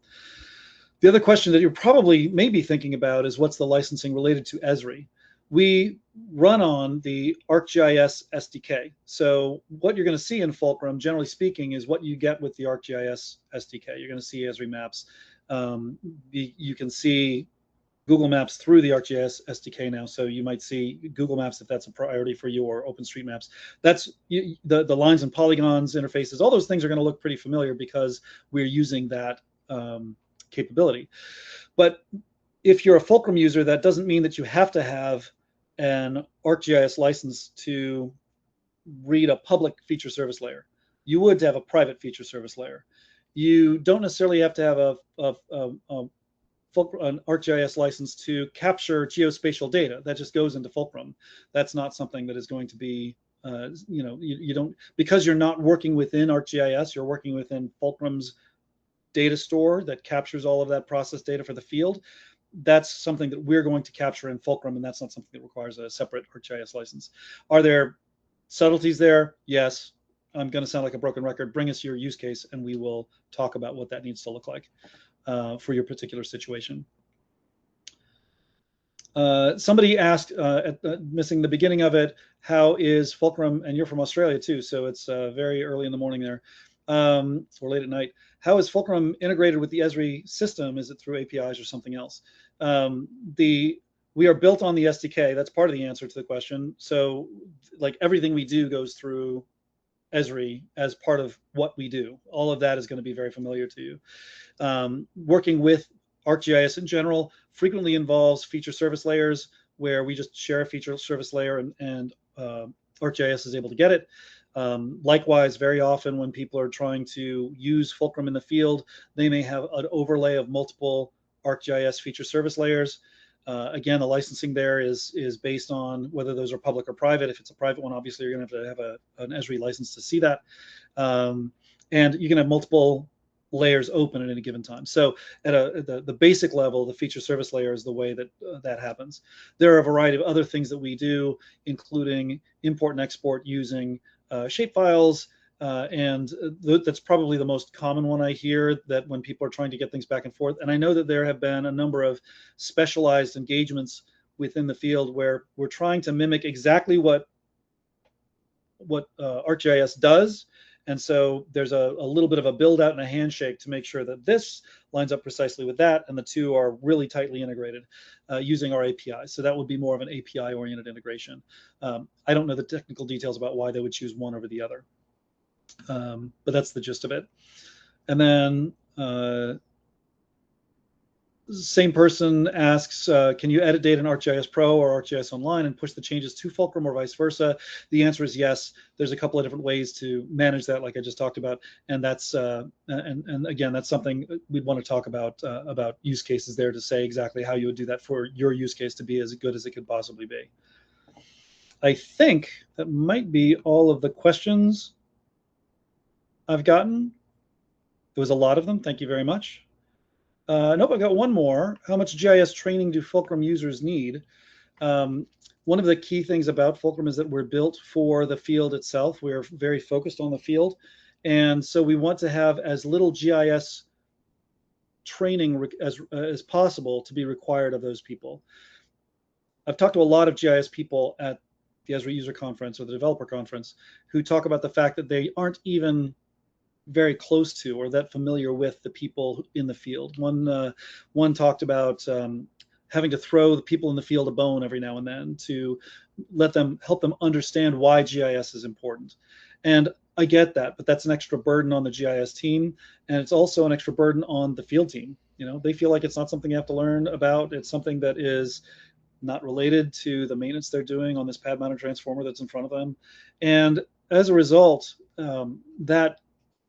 The other question that you're probably maybe thinking about is, what's the licensing related to Esri? We run on the ArcGIS SDK. So what you're going to see in Fulcrum, generally speaking, is what you get with the ArcGIS SDK. You're going to see Esri maps. You can see Google Maps through the ArcGIS SDK now, so you might see Google Maps if that's a priority for you, or OpenStreetMaps. That's the lines and polygons interfaces. All those things are going to look pretty familiar because we're using that capability. But if you're a Fulcrum user, that doesn't mean that you have to have an ArcGIS license to read a public feature service layer. You would have a private feature service layer. You don't necessarily have to have an ArcGIS license to capture geospatial data. That just goes into Fulcrum. That's not something that is going to be, you don't, because you're not working within ArcGIS, you're working within Fulcrum's data store that captures all of that process data for the field. That's something that we're going to capture in Fulcrum, and that's not something that requires a separate ArcGIS license. Are there subtleties there? Yes. I'm going to sound like a broken record. Bring us your use case, and we will talk about what that needs to look like for your particular situation. Somebody asked, missing the beginning of it, how is Fulcrum, and you're from Australia too, so it's very early in the morning there, or late at night. How is Fulcrum integrated with the Esri system? Is it through APIs or something else? We are built on the SDK. That's part of the answer to the question. So like everything we do goes through Esri as part of what we do. All of that is going to be very familiar to you. Working with ArcGIS in general frequently involves feature service layers where we just share a feature service layer and ArcGIS is able to get it. Likewise, very often when people are trying to use Fulcrum in the field, they may have an overlay of multiple ArcGIS feature service layers. Again, the licensing there is based on whether those are public or private. If it's a private one, obviously you're going to have an Esri license to see that. And you can have multiple layers open at any given time. So at the basic level, the feature service layer is the way that that happens. There are a variety of other things that we do, including import and export using shapefiles, and that's probably the most common one I hear, that when people are trying to get things back and forth. And I know that there have been a number of specialized engagements within the field where we're trying to mimic exactly what ArcGIS does. And so there's a little bit of a build out and a handshake to make sure that this lines up precisely with that, and the two are really tightly integrated using our APIs. So that would be more of an API-oriented integration. I don't know the technical details about why they would choose one over the other, but that's the gist of it. And then same person asks, can you edit data in ArcGIS Pro or ArcGIS Online and push the changes to Fulcrum or vice versa? The answer is yes. There's a couple of different ways to manage that, like I just talked about, and that's and again, that's something we'd want to talk about use cases there to say exactly how you would do that for your use case to be as good as it could possibly be. I think that might be all of the questions I've gotten. There was a lot of them. Thank you very much. Nope, I got one more. How much GIS training do Fulcrum users need? One of the key things about Fulcrum is that we're built for the field itself. We're very focused on the field. And so we want to have as little GIS training as possible to be required of those people. I've talked to a lot of GIS people at the Esri User Conference or the Developer Conference who talk about the fact that they aren't even very close to or that familiar with the people in the field. One talked about having to throw the people in the field a bone every now and then to help them understand why GIS is important. And I get that, but that's an extra burden on the GIS team, and it's also an extra burden on the field team. You know, they feel like it's not something you have to learn about. It's something that is not related to the maintenance they're doing on this pad mounted transformer that's in front of them. And as a result,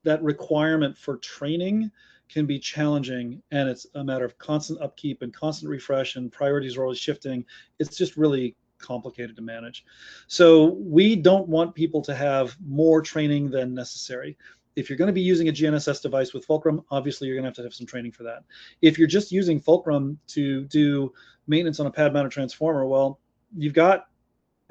that requirement for training can be challenging, and it's a matter of constant upkeep and constant refresh, and priorities are always shifting. It's just really complicated to manage. So we don't want people to have more training than necessary. If you're going to be using a GNSS device with Fulcrum, obviously you're going to have some training for that. If you're just using Fulcrum to do maintenance on a pad mounted transformer, well, you've got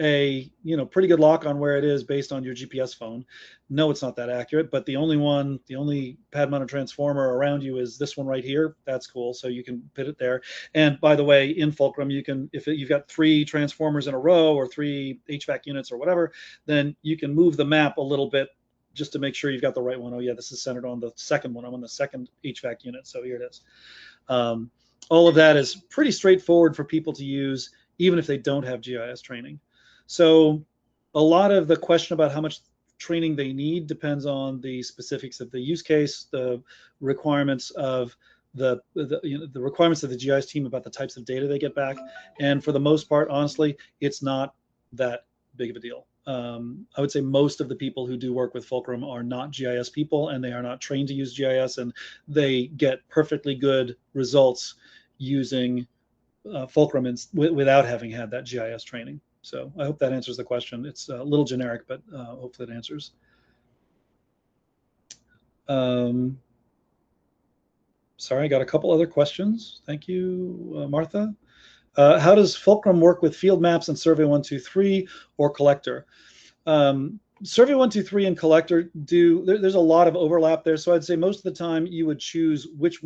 a pretty good lock on where it is based on your GPS phone. No, it's not that accurate, but the only pad mounted transformer around you is this one right here. That's cool. So you can put it there. And by the way, in Fulcrum, you can, if you've got 3 transformers in a row or 3 HVAC units or whatever, then you can move the map a little bit just to make sure you've got the right one. Oh yeah, this is centered on the second one. I'm on the second HVAC unit. So here it is. All of that is pretty straightforward for people to use, even if they don't have GIS training. So a lot of the question about how much training they need depends on the specifics of the use case, the requirements of the requirements of the GIS team about the types of data they get back. And for the most part, honestly, it's not that big of a deal. I would say most of the people who do work with Fulcrum are not GIS people, and they are not trained to use GIS, and they get perfectly good results using Fulcrum without having had that GIS training. So I hope that answers the question. It's a little generic, but hopefully it answers. Sorry, I got a couple other questions. Thank you, Martha. How does Fulcrum work with field maps and Survey 123 or Collector? Survey 123 and Collector there's a lot of overlap there. So I'd say most of the time you would choose which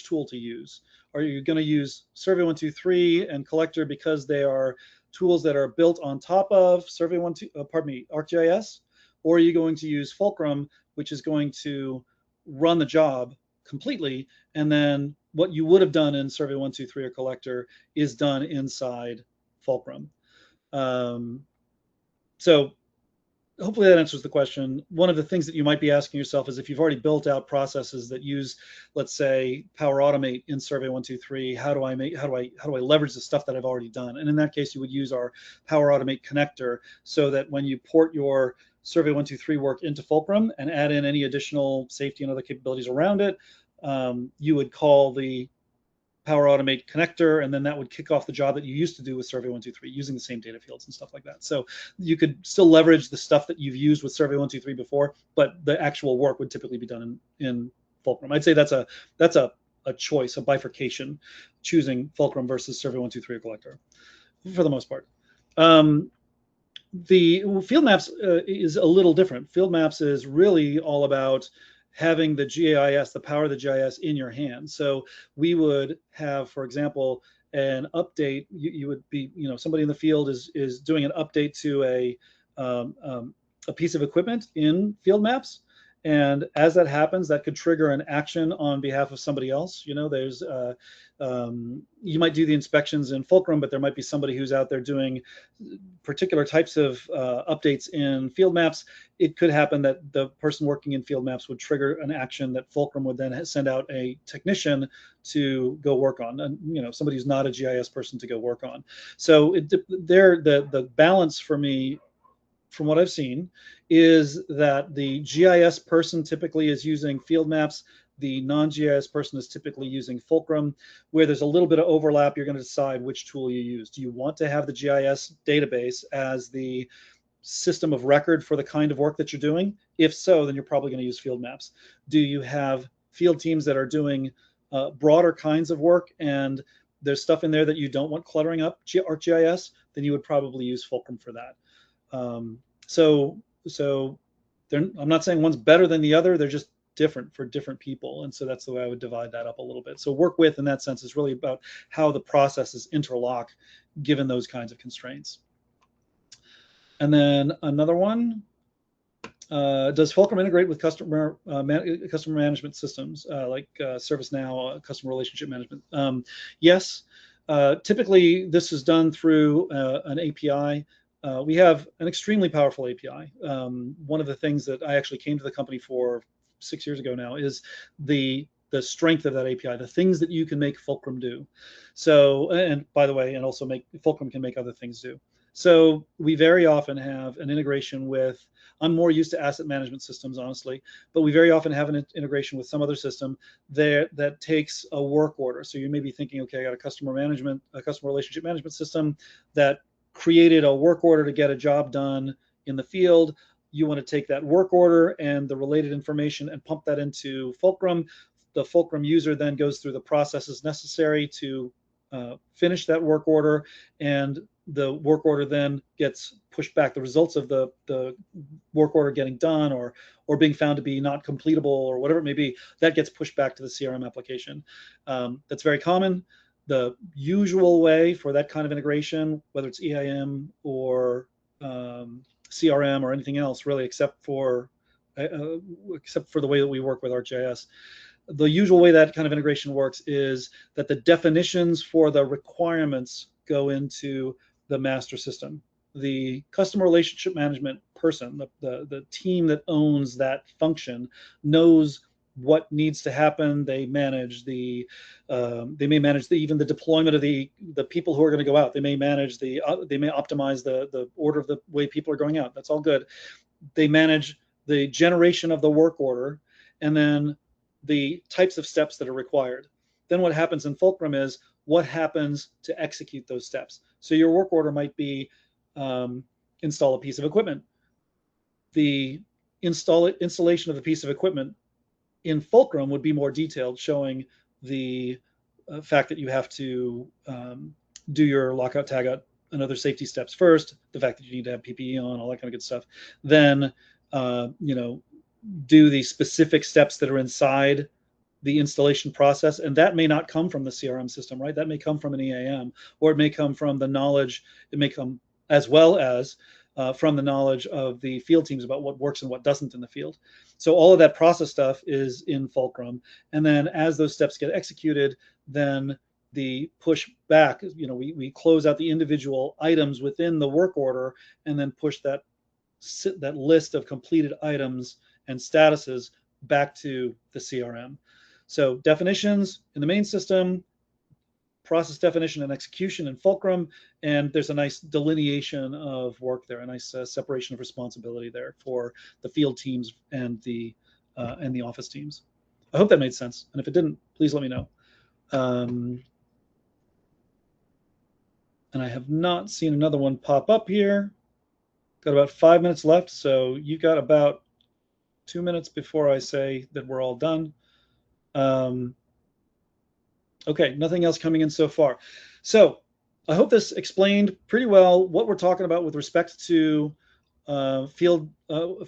tool to use. Are you going to use Survey 123 and Collector because they are tools that are built on top of ArcGIS? Or are you going to use Fulcrum, which is going to run the job completely, and then what you would have done in Survey 123 or Collector is done inside Fulcrum? So hopefully that answers the question. One of the things that you might be asking yourself is if you've already built out processes that use, let's say, Power Automate in Survey 123, how do I leverage the stuff that I've already done? And in that case, you would use our Power Automate connector so that when you port your Survey 123 work into Fulcrum and add in any additional safety and other capabilities around it, you would call the Power Automate connector, and then that would kick off the job that you used to do with Survey 123 using the same data fields and stuff like that. So you could still leverage the stuff that you've used with Survey 123 before, but the actual work would typically be done in Fulcrum. I'd say that's a choice, a bifurcation, choosing Fulcrum versus Survey 123 or Collector for the most part. The field maps is a little different. Field maps is really all about having the GIS, the power of the GIS in your hand. So we would have, for example, an update. You would be, somebody in the field is doing an update to a piece of equipment in field maps. And as that happens, that could trigger an action on behalf of somebody else. There's you might do the inspections in Fulcrum, but there might be somebody who's out there doing particular types of updates in field maps. It could happen that the person working in field maps would trigger an action that Fulcrum would then send out a technician to go work on, and somebody who's not a GIS person to go work on. So the balance for me, from what I've seen, is that the GIS person typically is using field maps. The non-GIS person is typically using Fulcrum. Where there's a little bit of overlap, you're going to decide which tool you use. Do you want to have the GIS database as the system of record for the kind of work that you're doing? If so, then you're probably going to use field maps. Do you have field teams that are doing broader kinds of work, and there's stuff in there that you don't want cluttering up ArcGIS? Then you would probably use Fulcrum for that. So I'm not saying one's better than the other. They're just different for different people. And so that's the way I would divide that up a little bit. So work with, in that sense, is really about how the processes interlock given those kinds of constraints. And then another one, does Fulcrum integrate with customer management systems like ServiceNow, customer relationship management? Yes. Typically, this is done through an API. We have an extremely powerful API. One of the things that I actually came to the company for 6 years ago now is the strength of that API, the things that you can make Fulcrum do. So, and by the way, and also Fulcrum can make other things do. So we very often have an integration with, I'm more used to asset management systems, honestly, but we very often have an integration with some other system there that takes a work order. So you may be thinking, okay, I got a customer relationship management system that created a work order to get a job done in the field. You want to take that work order and the related information and pump that into Fulcrum. The Fulcrum user then goes through the processes necessary to finish that work order, and the work order then gets pushed back. The results of the work order getting done or being found to be not completable or whatever it may be, that gets pushed back to the CRM application. That's very common. The usual way for that kind of integration, whether it's EIM or CRM or anything else, really, except for the way that we work with ArcGIS, the usual way that kind of integration works is that the definitions for the requirements go into the master system. The customer relationship management person, the team that owns that function, knows what needs to happen. They manage they may manage even the deployment of the people who are going to go out. They may manage they may optimize the order of the way people are going out. That's all good. They manage the generation of the work order, and then the types of steps that are required. Then what happens in Fulcrum is what happens to execute those steps. So your work order might be install a piece of equipment. The installation of the piece of equipment in Fulcrum would be more detailed, showing the fact that you have to do your lockout, tagout, and other safety steps first, the fact that you need to have PPE on, all that kind of good stuff. Then, do the specific steps that are inside the installation process, and that may not come from the CRM system, right? That may come from an EAM, or it may come from the knowledge, it may come as well as from the knowledge of the field teams about what works and what doesn't in the field. So all of that process stuff is in Fulcrum. And then as those steps get executed, then the push back, we close out the individual items within the work order and then push that list of completed items and statuses back to the CRM. So definitions in the main system, process definition and execution in Fulcrum, and there's a nice delineation of work there, a nice separation of responsibility there for the field teams and the office teams. I hope that made sense, and if it didn't, please let me know. And I have not seen another one pop up here. Got about 5 minutes left, so you got about 2 minutes before I say that we're all done. Okay, nothing else coming in so far. So I hope this explained pretty well what we're talking about with respect to field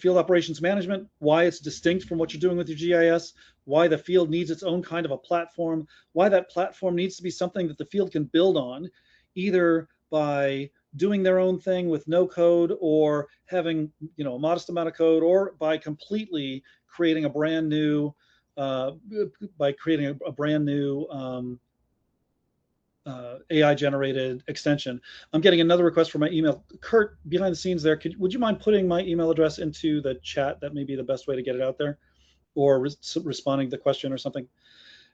operations management, why it's distinct from what you're doing with your GIS, why the field needs its own kind of a platform, why that platform needs to be something that the field can build on, either by doing their own thing with no code, or having a modest amount of code, or by completely creating a brand new AI generated extension. I'm getting another request for my email. Kurt, behind the scenes there, would you mind putting my email address into the chat? That may be the best way to get it out there, or responding to the question or something.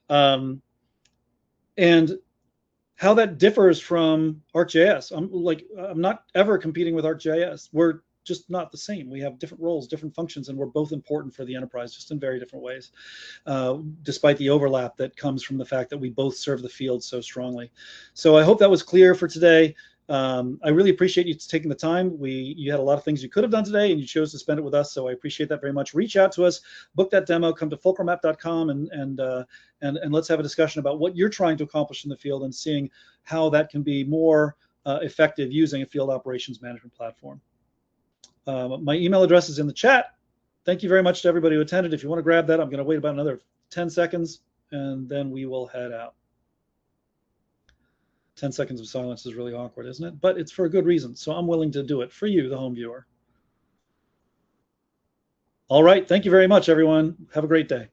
And how that differs from ArcGIS. I'm not ever competing with ArcGIS. We're just not the same. We have different roles, different functions, and we're both important for the enterprise, just in very different ways, despite the overlap that comes from the fact that we both serve the field so strongly. So I hope that was clear for today. I really appreciate you taking the time. You had a lot of things you could have done today, and you chose to spend it with us, so I appreciate that very much. Reach out to us, book that demo, come to fulcrumapp.com, and let's have a discussion about what you're trying to accomplish in the field and seeing how that can be more effective using a field operations management platform. My email address is in the chat. Thank you very much to everybody who attended. If you want to grab that, I'm going to wait about another 10 seconds, and then we will head out. 10 seconds of silence is really awkward, isn't it? But it's for a good reason, so I'm willing to do it for you, the home viewer. All right, thank you very much, everyone. Have a great day.